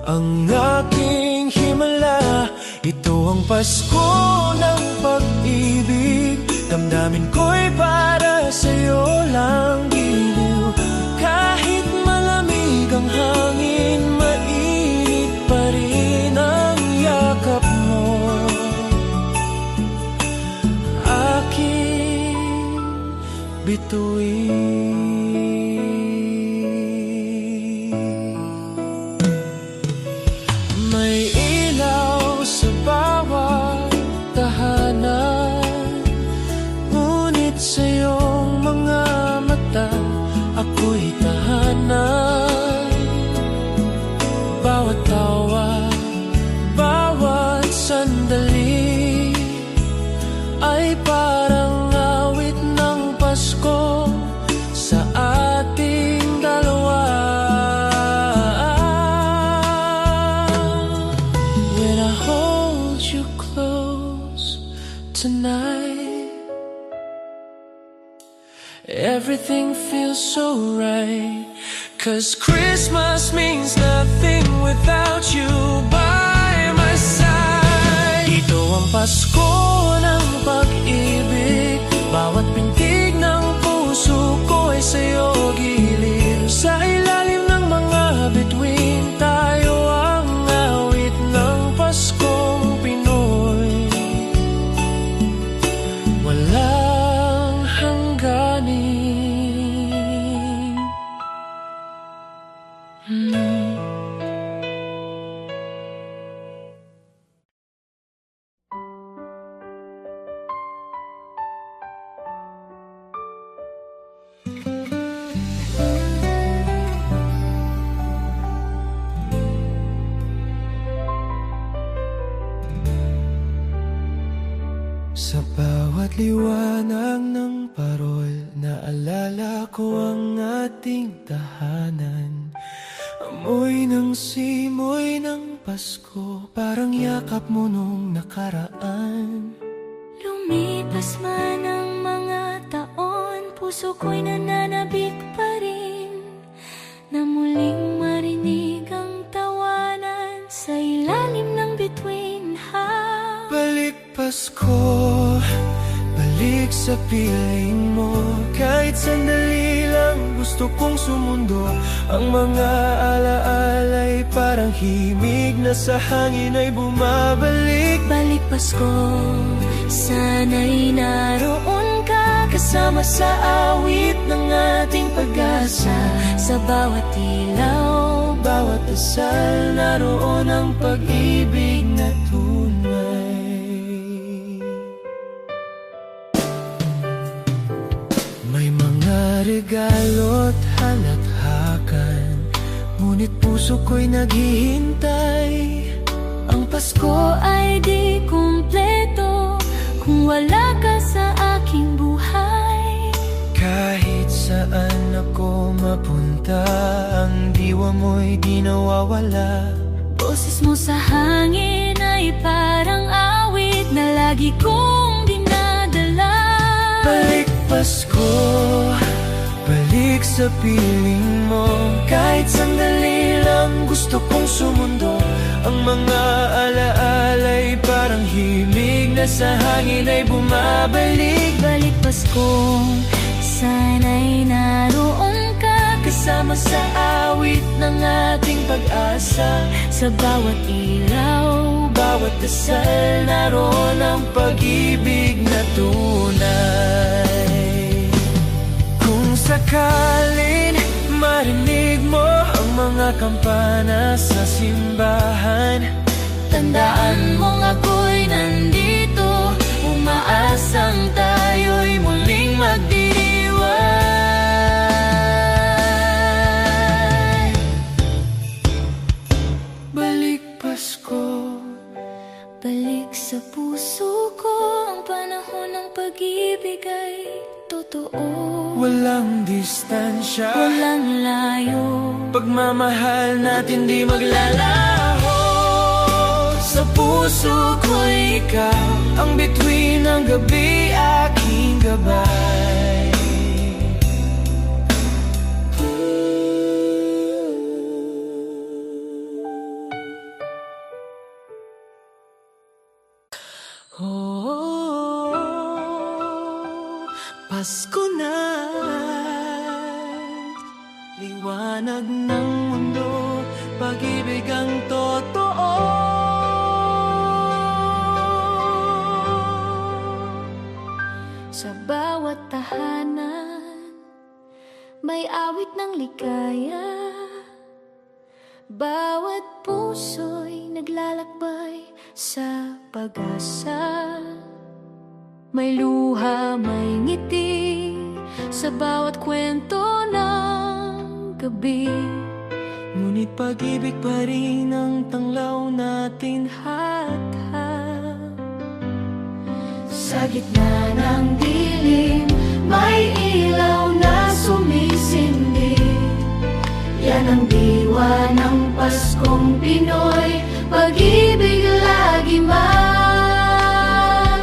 ang aking himala. Ito ang Pasko ng pag-ibig, damdamin ko'y para sa'yo lang giliw. Kahit malamig ang hangin, mainit pa rin ang yakap mo. Aking bituin. May ilaw sa bawat tahanan, ngunit sa iyong mga mata, ako'y tahanan. Bawat tawa, bawat sandali, ay parang awit ng Pasko sa ating dalawa. When I hold you close tonight, everything feels so right. 'Cause Christmas means nothing without you by my side. Ito ang Pasko ng pag-ibig, bawat pintig ng puso ko ay sa'yo giliw. Sa ilalim ng mga Sa bawat liwanag ng parol, naalala ko ang ating tahanan. Amoy ng simoy ng Pasko, parang yakap mo nung nakaraan. Lumipas man ang mga taon, puso ko'y nananabik pa rin, na muling marinig ang tawanan sa ilalim ng bituin ha. Balik Pasko, balik sa piling mo. Kahit sandali lang gusto kong sumundo. Ang mga alaala'y parang himig na sa hangin ay bumabalik. Balik Pasko, sana'y naroon ka, kasama sa awit ng ating pag-asa. Sa bawat ilaw, Bawat dasal, naroon ang pag-ibig na tunay. May mga regalo't halakhakan, ngunit puso ko'y naghihintay. ang Pasko ay di kumpleto kung wala ka sa aking buhay. Kahit saan ako mapunta, ang diwa mo'y di nawawala. Boses mo sa hangin ay parang awit na lagi kong dinadala. Balik Pasko, balik sa piling mo. Kahit sandali lang gusto kong sumundo. Ang mga alaala'y parang himig na sa hangin ay bumabalik. Balik Pasko, sana'y naroon ka, Kasama sa awit ng ating pag-asa. sa bawat ilaw, Bawat dasal, naroon ang pag-ibig na tunay. Kung sakalin marinig mo ang mga kampana sa simbahan, tandaan mong ako'y nandito, umaasang tayo'y muling magdiriwang. balik Pasko. Balik sa puso ko, ang panahon ng pag-ibig ay totoo. Walang distansya, Walang layo, pagmamahal natin di maglalaho. Sa puso ko'y ikaw, ang bituin ng gabi, aking gabay. Oh, Pasko na, liwanag ng mundo, pag-ibig ang totoo. sa bawat tahanan may awit ng ligaya. Bawat puso'y naglalakbay sa pag-asa. May luha, may ngiti sa bawat kwento ng gabi. Ngunit pag-ibig pa rin ang tanglaw natin hathap. Sa gitna ng dilim, may ilaw na sumisindi. Yan ang diwa ng Paskong Pinoy, pag-ibig lagi man.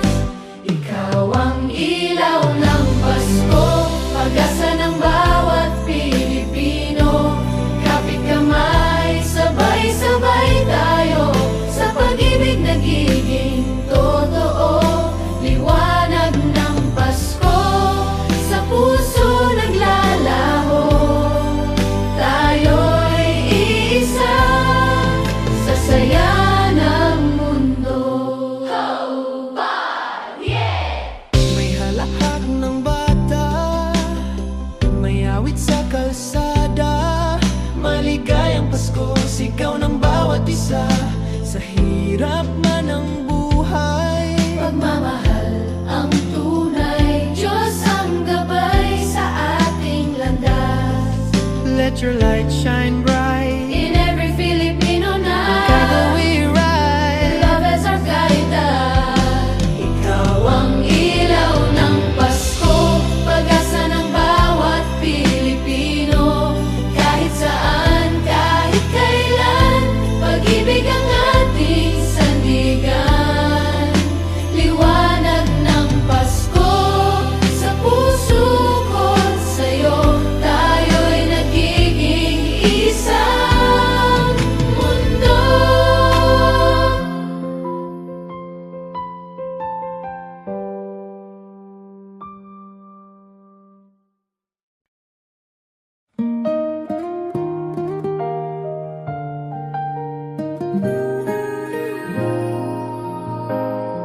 Ikaw ang ilaw ng Pasko, pag-asa ng bawat Pilipino. Kapit kamay, sabay-sabay tayo, sa pag-ibig nagiging totoo. Liwanag ng Pasko, sa puso naglalaho. Tayo'y iisa, sa saya ng mundo. May halakhak ng bata, may awit sa kalsada. Maligayang Pasko, sigaw ng bawat isa, sa hirap man ng buhay. Pagmamahal ang tunay, Diyos ang gabay sa ating landas. Let your light shine bright, In every Filipino na Together we ride. love as our guide. Ikaw ang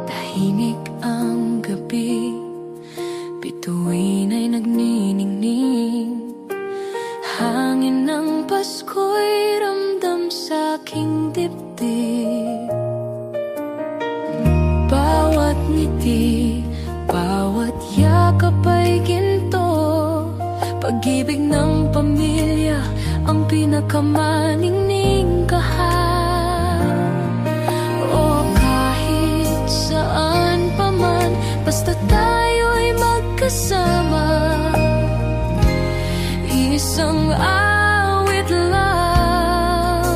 Tahimik ang gabi, bituin ay nagniningning. Hangin ng Pasko'y ramdam sa aking dibdib. Bawat ngiti, bawat yakap ay ginto. Pag-ibig ng pamilya ang pinakamaningning kahal. O kahit saan pa man, basta tayo'y magkasama. Isang awit lang.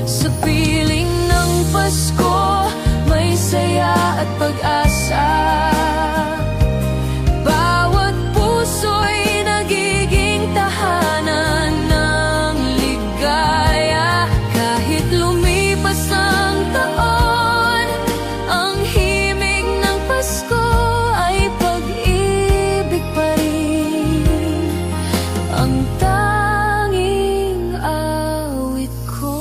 Sa piling ng Pasko, may saya at pag-asa. Bawat puso'y nagiging tahanan ng ligaya. Kahit lumipas ang taon, ang himig ng Pasko ay pag-ibig pa rin. Ang tanging awit ko.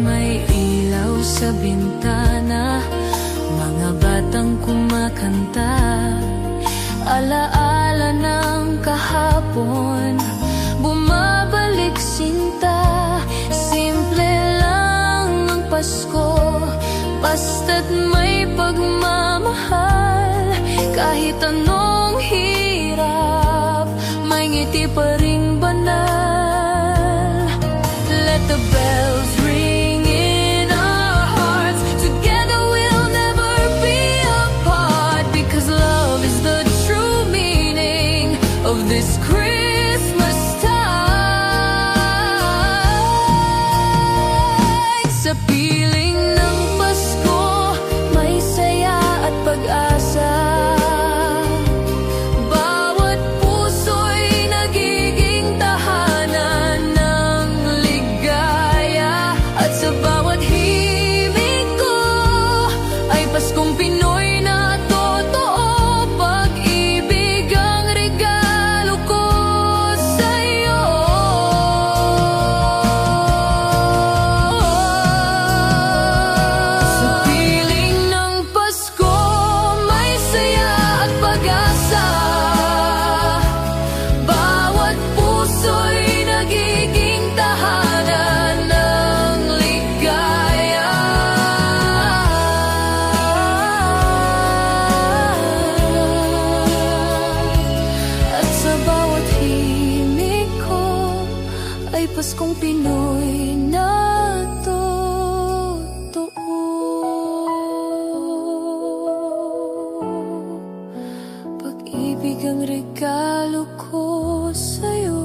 May ilaw sa bintana, mga batang kumakanta. Alaala ng kahapon, bumabalik sinta. Simple lang ang Pasko, basta't may pagmamahal. Kahit anong hirap, may ngiti pa ring banal. Let the bells ring in our hearts. Together we'll never be apart, because love is the true meaning of this Christmas time. Sa piling ng Pasko, may saya at pag-asa. Bawat puso'y nagiging tahanan ng ligaya. At sa bawat himig ko ay Paskong Pinoy na totoo. Pag-ibig ang regalo ko sa'yo. Sa piling ng Pasko, may saya at pag-asa. Bawat puso'y nagiging tahanan ng ligaya. At sa bawat himig ko ay Paskong Pinoy na totoo. Pag-ibig ang regalo ko sa'yo.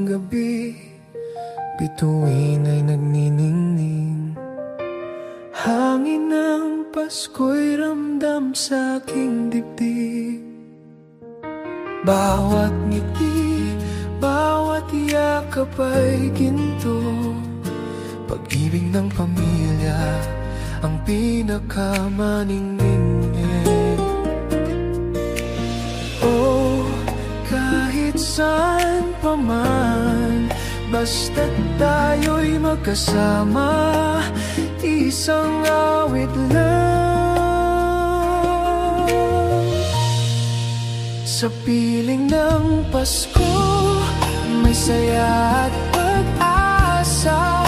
gabi, bituin ay nagniningning. Hangin ng Pasko'y ramdam sa aking dibdib. Bawat ngiti, bawat yakap ay ginto. Pag-ibig ng pamilya ang pinakamaningning. Oh, kahit saan pa man, basta't tayo'y magkasama, isang awit lang. Sa piling ng Pasko, may saya at pag-asa.